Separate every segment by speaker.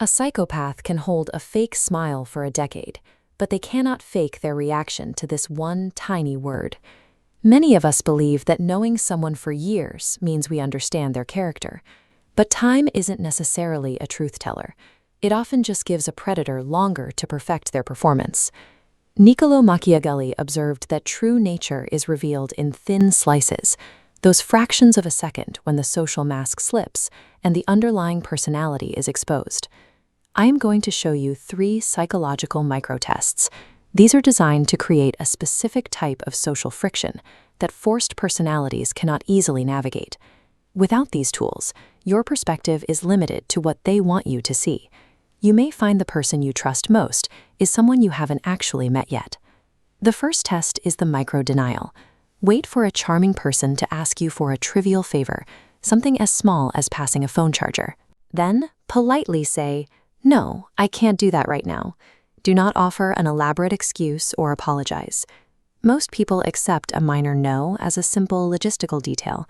Speaker 1: A psychopath can hold a fake smile for a decade, but they cannot fake their reaction to this one tiny word. Many of us believe that knowing someone for years means we understand their character. But time isn't necessarily a truth teller. It often just gives a predator longer to perfect their performance. Niccolò Machiavelli observed that true nature is revealed in thin slices, those fractions of a second when the social mask slips and the underlying personality is exposed. I am going to show you 3 psychological microtests. These are designed to create a specific type of social friction that forced personalities cannot easily navigate. Without these tools, your perspective is limited to what they want you to see. You may find the person you trust most is someone you haven't actually met yet. The first test is the micro-denial. Wait for a charming person to ask you for a trivial favor, something as small as passing a phone charger. Then, politely say, "No, I can't do that right now." Do not offer an elaborate excuse or apologize. Most people accept a minor no as a simple logistical detail.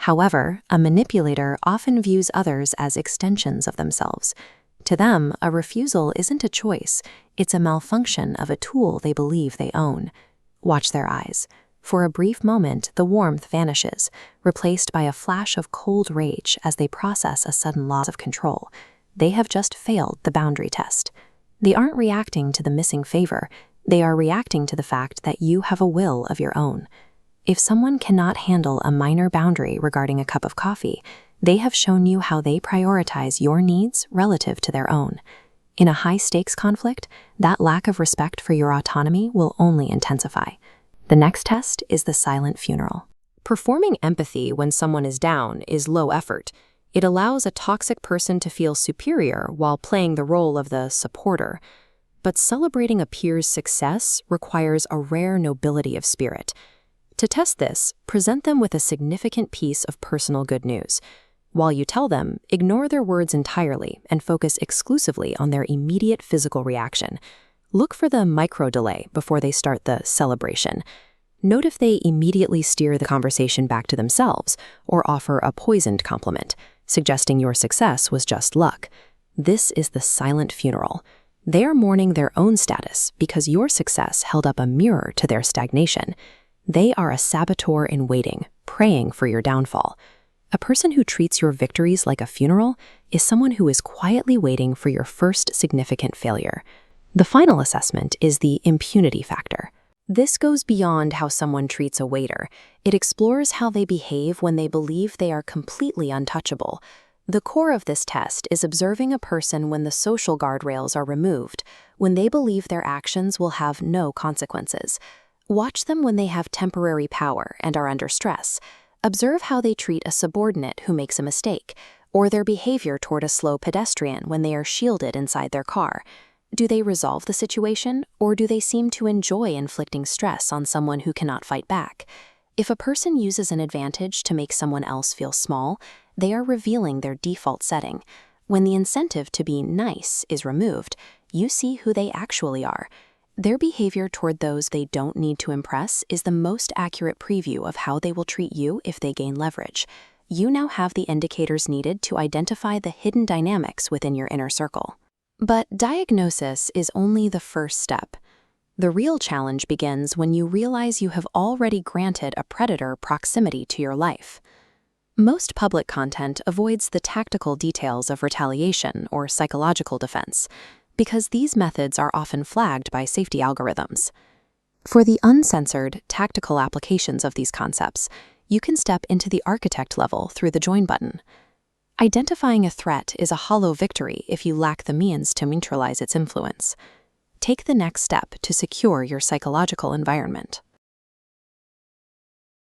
Speaker 1: However, a manipulator often views others as extensions of themselves. To them, a refusal isn't a choice, it's a malfunction of a tool they believe they own. Watch their eyes. For a brief moment, the warmth vanishes, replaced by a flash of cold rage as they process a sudden loss of control. They have just failed the boundary test. They aren't reacting to the missing favor, they are reacting to the fact that you have a will of your own. If someone cannot handle a minor boundary regarding a cup of coffee, they have shown you how they prioritize your needs relative to their own. In a high-stakes conflict, that lack of respect for your autonomy will only intensify. The next test is the silent funeral. Performing empathy when someone is down is low effort. It allows a toxic person to feel superior while playing the role of the supporter. But celebrating a peer's success requires a rare nobility of spirit. To test this, present them with a significant piece of personal good news. While you tell them, ignore their words entirely and focus exclusively on their immediate physical reaction. Look for the micro-delay before they start the celebration. Note if they immediately steer the conversation back to themselves or offer a poisoned compliment, suggesting your success was just luck. This is the silent funeral. They are mourning their own status because your success held up a mirror to their stagnation. They are a saboteur in waiting, praying for your downfall. A person who treats your victories like a funeral is someone who is quietly waiting for your first significant failure. The final assessment is the impunity factor. This goes beyond how someone treats a waiter. It explores how they behave when they believe they are completely untouchable. The core of this test is observing a person when the social guardrails are removed, when they believe their actions will have no consequences. Watch them when they have temporary power and are under stress. Observe how they treat a subordinate who makes a mistake, or their behavior toward a slow pedestrian when they are shielded inside their car. Do they resolve the situation, or do they seem to enjoy inflicting stress on someone who cannot fight back? If a person uses an advantage to make someone else feel small, they are revealing their default setting. When the incentive to be nice is removed, you see who they actually are. Their behavior toward those they don't need to impress is the most accurate preview of how they will treat you if they gain leverage. You now have the indicators needed to identify the hidden dynamics within your inner circle. But diagnosis is only the first step. The real challenge begins when you realize you have already granted a predator proximity to your life. Most public content avoids the tactical details of retaliation or psychological defense, because these methods are often flagged by safety algorithms. For the uncensored, tactical applications of these concepts, you can step into the architect level through the Join button. Identifying a threat is a hollow victory if you lack the means to neutralize its influence. Take the next step to secure your psychological environment.